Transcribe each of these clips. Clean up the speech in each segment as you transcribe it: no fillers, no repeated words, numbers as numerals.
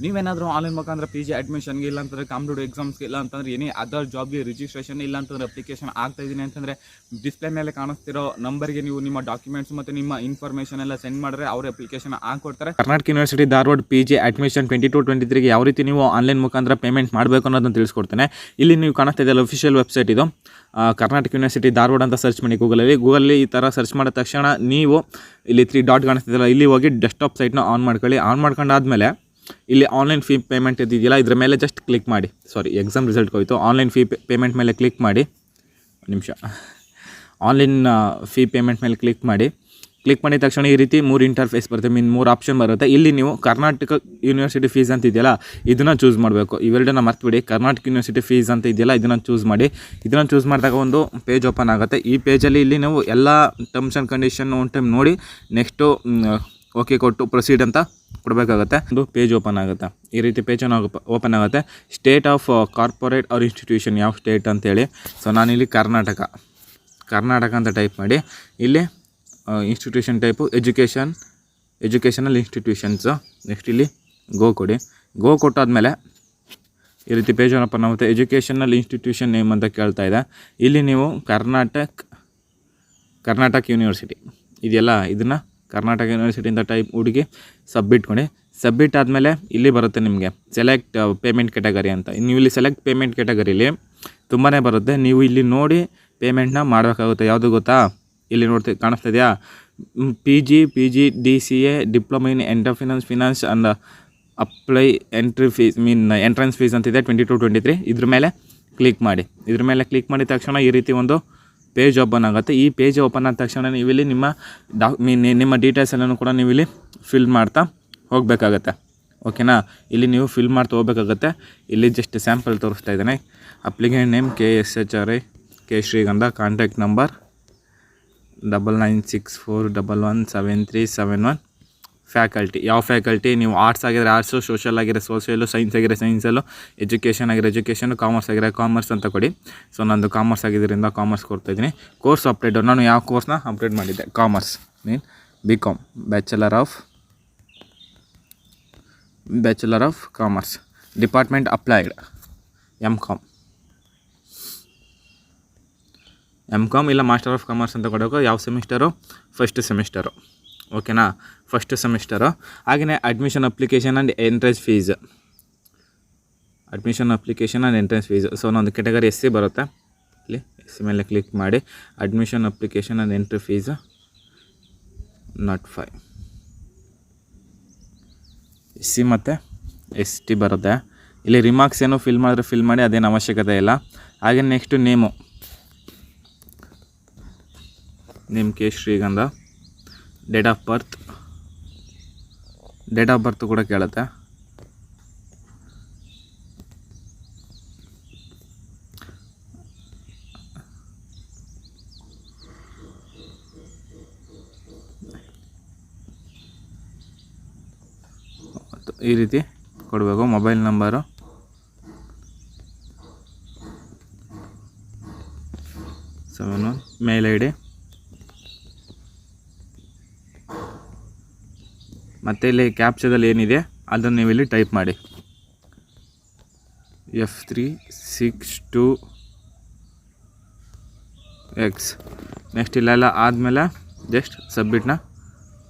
ನೀವೇನಾದರೂ ಆನ್ಲೈನ್ ಮುಖಾಂತರ PG ಅಡ್ಮಿಷನ್ಗೆ ಇಲ್ಲ ಅಂತಂದರೆ ಕಾಂಪಿಟೇಟಿವ್ ಎಕ್ಸಾಮ್ಸ್ಗೆ ಇಲ್ಲ ಅಂತಂದರೆ ಏನೇ ಅದರ್ ಜಾಬ್ಗೆ ರಿಜಿಸ್ಟ್ರೇಷನ್ ಇಲ್ಲ ಅಂತಂದರೆ ಅಪ್ಲಿಕೇಶನ್ ಆಗ್ತಾಯಿದ್ದೀನಿ ಅಂತಂದರೆ ಡಿಸ್ಪ್ಲೇ ಮೇಲೆ ಕಾಣಿಸ್ತಿರೋ ನಂಬರ್ಗೆ ನೀವು ನಿಮ್ಮ ಡಾಕ್ಯುಮೆಂಟ್ಸ್ ಮತ್ತು ನಿಮ್ಮ ಇನ್ಫಾರ್ಮೇಷನ್ ಎಲ್ಲ ಸೆಂಡ್ ಮಾಡಿದ್ರೆ ಅವರು ಅಪ್ಲಿಕೇಶನ್ ಹಾಕ್ಕೊಡ್ತಾರೆ. Karnataka university Dharwad PG admission 22-23ಗೆ ಯಾವ ರೀತಿ ನೀವು ಆನ್ಲೈನ್ ಮುಖಾಂತರ ಪೇಮೆಂಟ್ ಮಾಡಬೇಕು ಅನ್ನೋದನ್ನು ತಿಳಿಸ್ಕೊಡ್ತೇನೆ. ಇಲ್ಲಿ ನೀವು ಕಾಣಿಸ್ತಾ ಇದೆಯಲ್ಲ ಅಫಿಷಿಯಲ್ ವೆಬ್ಸೈಟ್ ಇದು, ಕರ್ನಾಟಕ ಯೂನಿವರ್ಸಿಟಿ ಧಾರವಾಡ ಅಂತ ಸರ್ಚ್ ಮಾಡಿ ಗೂಗಲಲ್ಲಿ ಈ ಥರ ಸರ್ಚ್ ಮಾಡಿದ ತಕ್ಷಣ ನೀವು ಇಲ್ಲಿ 3 ಡಾಟ್ ಕಾಣಿಸ್ತಿದೆಯಲ್ಲ ಇಲ್ಲಿ ಹೋಗಿ ಡೆಸ್ಕ್ಟಾಪ್ ಸೈಟ್ನ ಆನ್ ಮಾಡ್ಕೊಳ್ಳಿ. ಆನ್ ಮಾಡ್ಕೊಂಡಾದ್ಮೇಲೆ ಇಲ್ಲಿ ಆನ್ಲೈನ್ ಫೀ ಪೇಮೆಂಟ್ ಇದೆಯಲ್ಲ ಇದ್ರ ಮೇಲೆ ಜಸ್ಟ್ ಕ್ಲಿಕ್ ಮಾಡಿ. ಎಕ್ಸಾಮ್ ರಿಸಲ್ಟ್ಗೆ ಹೋಯಿತು. ಆನ್ಲೈನ್ ಫೀ ಪೇಮೆಂಟ್ ಮೇಲೆ ಕ್ಲಿಕ್ ಮಾಡಿ. ಆನ್ಲೈನ್ ಫೀ ಪೇಮೆಂಟ್ ಮೇಲೆ ಕ್ಲಿಕ್ ಮಾಡಿದ ತಕ್ಷಣ ಈ ರೀತಿ 3 ಇಂಟರ್ಫೇಸ್ ಬರುತ್ತೆ, 3 ಆಪ್ಷನ್ ಬರುತ್ತೆ. ಇಲ್ಲಿ ನೀವು ಕರ್ನಾಟಕ ಯೂನಿವರ್ಸಿಟಿ ಫೀಸ್ ಅಂತ ಇದೆಯಲ್ಲ ಇದನ್ನು ಚೂಸ್ ಮಾಡಬೇಕು. ಇವೆರಡನ್ನ ಮರ್ತುಬಿಡಿ. ಕರ್ನಾಟಕ ಯೂನಿವರ್ಸಿಟಿ ಫೀಸ್ ಅಂತ ಇದೆಯಲ್ಲ ಇದನ್ನು ಚೂಸ್ ಮಾಡಿ. ಇದನ್ನು ಚೂಸ್ ಮಾಡಿದಾಗ ಒಂದು ಪೇಜ್ ಓಪನ್ ಆಗುತ್ತೆ. ಈ ಪೇಜಲ್ಲಿ ಇಲ್ಲಿ ನೀವು ಎಲ್ಲ ಟರ್ಮ್ಸ್ ಆ್ಯಂಡ್ ಕಂಡೀಷನ್ ಒಂದು ಟೈಮ್ ನೋಡಿ ನೆಕ್ಸ್ಟು ಓಕೆ ಕೊಟ್ಟು ಪ್ರೊಸೀಡ್ ಅಂತ ಕೊಡಬೇಕಾಗತ್ತೆ. ಒಂದು ಪೇಜ್ ಓಪನ್ ಆಗುತ್ತೆ. ಈ ರೀತಿ ಪೇಜನ್ನು ಓಪನ್ ಆಗುತ್ತೆ. State of corporate or institution ಯಾವ ಸ್ಟೇಟ್ ಅಂತೇಳಿ. ನಾನಿಲ್ಲಿ ಕರ್ನಾಟಕ ಅಂತ ಟೈಪ್ ಮಾಡಿ ಇಲ್ಲಿ institution type educational institutions. Next ಇಲ್ಲಿ ಗೋ ಕೊಡಿ. ಗೋ ಕೊಟ್ಟಾದಮೇಲೆ ಈ ರೀತಿ ಪೇಜ್ ಓಪನ್ ಆಗುತ್ತೆ. ಎಜುಕೇಷನಲ್ ಇನ್ಸ್ಟಿಟ್ಯೂಷನ್ ನೇಮ್ ಅಂತ ಕೇಳ್ತಾ ಇದೆ. ಇಲ್ಲಿ ನೀವು ಕರ್ನಾಟಕ ಯೂನಿವರ್ಸಿಟಿ ಇದೆಯಲ್ಲ ಇದನ್ನು ಕರ್ನಾಟಕ ಯೂನಿವರ್ಸಿಟಿಯಿಂದ ಟೈಪ್ ಹುಡುಗಿ ಸಬ್ಮಿಟ್ ಕೊಡಿ. ಸಬ್ಮಿಟ್ ಆದಮೇಲೆ ಇಲ್ಲಿ ಬರುತ್ತೆ ನಿಮಗೆ ಸೆಲೆಕ್ಟ್ ಪೇಮೆಂಟ್ ಕ್ಯಾಟಗರಿ ಅಂತ. ನೀವು ಇಲ್ಲಿ ಸೆಲೆಕ್ಟ್ ಪೇಮೆಂಟ್ ಕ್ಯಾಟಗರಿಲಿ ತುಂಬಾ ಬರುತ್ತೆ. ನೀವು ಇಲ್ಲಿ ನೋಡಿ ಪೇಮೆಂಟ್ನ ಮಾಡಬೇಕಾಗುತ್ತೆ. ಯಾವುದು ಗೊತ್ತಾ, ಇಲ್ಲಿ ಕಾಣಿಸ್ತಾ ಇದೆಯಾ, PG DCA diploma in finance and apply entrance fees ಅಂತಿದೆ 22-23. ಇದ್ರ ಮೇಲೆ ಕ್ಲಿಕ್ ಮಾಡಿ. ಇದ್ರ ಮೇಲೆ ಕ್ಲಿಕ್ ಮಾಡಿದ ತಕ್ಷಣ ಈ ರೀತಿ ಒಂದು ಪೇಜ್ ಓಪನ್ ಆಗುತ್ತೆ. ಈ ಪೇಜ್ ಓಪನ್ ಆದ ತಕ್ಷಣ ನೀವಿಲ್ಲಿ ನಿಮ್ಮ ಡೀಟೇಲ್ಸ್ ಎಲ್ಲನೂ ಕೂಡ ನೀವಿಲ್ಲಿ ಫಿಲ್ ಮಾಡ್ತಾ ಹೋಗಬೇಕಾಗತ್ತೆ. ಓಕೆನಾ, ಇಲ್ಲಿ ನೀವು ಫಿಲ್ ಮಾಡ್ತಾ ಹೋಗಬೇಕಾಗತ್ತೆ. ಇಲ್ಲಿ ಜಸ್ಟ್ ಸ್ಯಾಂಪಲ್ ತೋರಿಸ್ತಾ ಇದ್ದೇನೆ. ಅಪ್ಲಿಕೆಂಟ್ ನೇಮ್ KSHRI K ಶ್ರೀಗಂಧ, ಕಾಂಟ್ಯಾಕ್ಟ್ ನಂಬರ್ 9964117371. ಫ್ಯಾಕಲ್ಟಿ ಯಾವ ಫ್ಯಾಕಲ್ಟಿ, ನೀವು ಆರ್ಟ್ಸ್ ಆಗಿದ್ರೆ ಆರ್ಟ್ಸು, ಸೋಷಲ್ ಆಗಿರೋ ಸೋಷಿಯಲು, ಸೈನ್ಸ್ ಆಗಿರೋ ಸೈನ್ಸಲ್ಲು, ಎಜುಕೇಷನ್ ಆಗಿರೋ ಎಜುಕೇಷನು, ಕಾಮರ್ಸ್ ಆಗಿರೋ ಕಾಮರ್ಸ್ ಅಂತ ಕೊಡಿ. ನಂದು ಕಾಮರ್ಸ್ ಆಗಿದ್ದರಿಂದ ಕಾಮರ್ಸ್ ಕೊಡ್ತಾಯಿದ್ದೀನಿ. ಕೋರ್ಸ್ ಅಪ್ಡೇಟ್ ನಾನು ಯಾವ ಕೋರ್ಸ್ನ ಅಪ್ಡೇಟ್ ಮಾಡಿದ್ದೆ, commerce BCom bachelor of commerce, department applied MCom ಇಲ್ಲ ಮಾಸ್ಟರ್ ಆಫ್ ಕಾಮರ್ಸ್ ಅಂತ ಕೊಡೋಕೆ. ಯಾವ ಸೆಮಿಸ್ಟರು, ಫಸ್ಟ್ ಸೆಮಿಸ್ಟರು. ಓಕೆನಾ, ಫಸ್ಟ್ ಸೆಮಿಸ್ಟರು. ಹಾಗೆಯೇ admission application and entrance fees. ಒಂದು ಕ್ಯಾಟಗರಿ SC ಬರುತ್ತೆ. ಇಲ್ಲಿ SC ಮೇಲೆ ಕ್ಲಿಕ್ ಮಾಡಿ. Admission application and entry fees not 5 SC ಮತ್ತು ST ಬರುತ್ತೆ. ಇಲ್ಲಿ ರಿಮಾರ್ಕ್ಸ್ ಏನೋ ಫಿಲ್ ಮಾಡಿ, ಅದೇನು ಅವಶ್ಯಕತೆ ಇಲ್ಲ. ಹಾಗೆ ನೆಕ್ಸ್ಟು ನೇಮ್ K ಶ್ರೀಗಂಧ. ಡೇಟ್ ಆಫ್ ಬರ್ತ್ ಕೂಡ ಕೇಳುತ್ತೆ. ಈ ರೀತಿ ಕೊಡಬೇಕು. ಮೊಬೈಲ್ ನಂಬರು, ಮೇಲ್ ID ಮತ್ತು ಇಲ್ಲಿ ಕ್ಯಾಪ್ಚದಲ್ಲಿ ಏನಿದೆ ಅದನ್ನು ನೀವು ಇಲ್ಲಿ ಟೈಪ್ ಮಾಡಿ. F362X. ನೆಕ್ಸ್ಟ್ ಇಲ್ಲೆಲ್ಲ ಆದಮೇಲೆ ಜಸ್ಟ್ ಸಬ್ಮಿಟ್ನ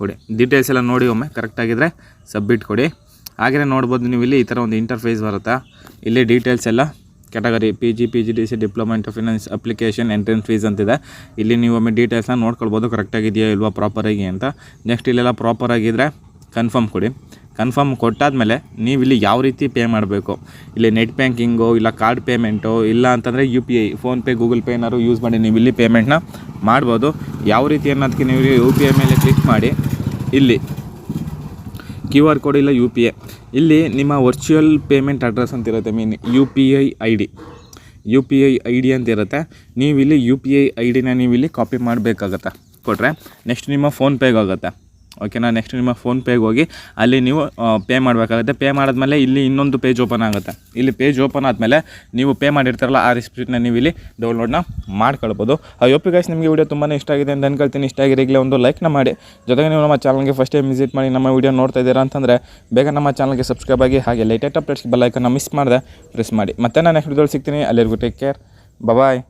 ಕೊಡಿ. ಡೀಟೇಲ್ಸ್ ಎಲ್ಲ ನೋಡಿ ಒಮ್ಮೆ ಕರೆಕ್ಟಾಗಿದ್ದರೆ ಸಬ್ಮಿಟ್ ಕೊಡಿ. ಹಾಗೆಯೇ ನೋಡ್ಬೋದು ನೀವು ಇಲ್ಲಿ ಈ ಥರ ಒಂದು ಇಂಟರ್ಫೇಸ್ ಬರುತ್ತೆ. ಇಲ್ಲಿ ಡೀಟೇಲ್ಸ್ ಎಲ್ಲ category PG DCA diploma in finance application entrance fees ಅಂತಿದೆ. ಇಲ್ಲಿ ನೀವು ಒಮ್ಮೆ ಡೀಟೇಲ್ಸ್ನ ನೋಡ್ಕೊಳ್ಬೋದು ಕರೆಕ್ಟಾಗಿದೆಯಾ ಇಲ್ವಾ ಪ್ರಾಪರಾಗಿ ಅಂತ. ನೆಕ್ಸ್ಟ್ ಇಲ್ಲೆಲ್ಲ ಪ್ರಾಪರಾಗಿದ್ದರೆ ಕನ್ಫರ್ಮ್ ಕೊಡಿ. ಕನ್ಫರ್ಮ್ ಕೊಟ್ಟಾದಮೇಲೆ ನೀವು ಇಲ್ಲಿ ಯಾವ ರೀತಿ ಪೇ ಮಾಡಬೇಕು, ಇಲ್ಲಿ ನೆಟ್ ಬ್ಯಾಂಕಿಂಗು ಇಲ್ಲ ಕಾರ್ಡ್ ಪೇಮೆಂಟು ಇಲ್ಲ ಅಂತಂದರೆ UPI ಫೋನ್ಪೇ ಗೂಗಲ್ ಪೇ ಏನಾದ್ರು ಯೂಸ್ ಮಾಡಿ ನೀವು ಇಲ್ಲಿ ಪೇಮೆಂಟ್ನ ಮಾಡ್ಬೋದು. ಯಾವ ರೀತಿ ಅನ್ನೋದಕ್ಕೆ ನೀವು UPI ಮೇಲೆ ಕ್ಲಿಕ್ ಮಾಡಿ. ಇಲ್ಲಿ QR ಕೋಡ್ ಇಲ್ಲ UPI, ಇಲ್ಲಿ ನಿಮ್ಮ ವರ್ಚುವಲ್ ಪೇಮೆಂಟ್ ಅಡ್ರೆಸ್ ಅಂತ ಇರುತ್ತೆ, UPI ID ಅಂತ ಇರುತ್ತೆ. ನೀವು ಇಲ್ಲಿ UPI ID ನ ನೀವು ಇಲ್ಲಿ ಕಾಪಿ ಮಾಡಬೇಕಾಗತ್ತೆ. ಕೊಟ್ಟರೆ ನೆಕ್ಸ್ಟ್ ನಿಮ್ಮ ಫೋನ್ಪೇಗೆ ಆಗುತ್ತೆ. ಓಕೆನಾ. ನೆಕ್ಸ್ಟ್ ನಿಮ್ಮ ಫೋನ್ಪೇಗೆ ಹೋಗಿ ಅಲ್ಲಿ ನೀವು ಪೇ ಮಾಡಬೇಕಾಗುತ್ತೆ. ಪೇ ಮಾಡಿದ್ಮೇಲೆ ಇಲ್ಲಿ ಇನ್ನೊಂದು ಪೇಜ್ ಓಪನ್ ಆಗುತ್ತೆ. ಇಲ್ಲಿ ಪೇಜ್ ಓಪನ್ ಆದಮೇಲೆ ನೀವು ಪೇ ಮಾಡಿರ್ತಾರಲ್ಲ ಆ ರಿಸಿಪ್ಟನ್ನ ನೀವು ಇಲ್ಲಿ ಡೌನ್ಲೋಡ್ನ ಮಾಡ್ಕೊಳ್ಬೋದು. ಹೋಪ್ ಗೈಸ್ ನಿಮಗೆ ವಿಡಿಯೋ ತುಂಬಾ ಇಷ್ಟ ಆಗಿದೆ ಅಂತ ಅನ್ಕೊಳ್ತೀನಿ. ಇಷ್ಟ ಆಗಿರೋ ಈಗಲೇ ಒಂದು ಲೈಕ್ನ ಮಾಡಿ, ಜೊತೆಗೆ ನೀವು ನಮ್ಮ ಚಾನಲ್ಗೆ ಫಸ್ಟ್ ಟೈಮ್ ವಿಸಿಟ್ ಮಾಡಿ ನಮ್ಮ ವಿಡಿಯೋ ನೋಡ್ತಾ ಇದ್ದೀರಾ ಅಂತಂದರೆ ಬೇಗ ನಮ್ಮ ಚಾನಲ್ಗೆ ಸಬ್ಸ್ಕ್ರೈಬ್ ಆಗಿ, ಹಾಗೆ ಲೇಟೆಸ್ಟ್ ಅಪ್ಡೇಟ್ಸ್ ಬೆಲ್ ಐಕನ್ನ ಮಿಸ್ ಮಾಡಿದೆ ಪ್ರೆಸ್ ಮಾಡಿ. ಮತ್ತೆ ನಾನು ನೆಕ್ಸ್ಟ್ ವಿಡಿಯೋದಲ್ಲಿ ಸಿಗ್ತೀನಿ. ಅಲ್ಲಿವರೆಗೂ ಟೇಕ್ ಕೇರ್, ಬಾಯ್.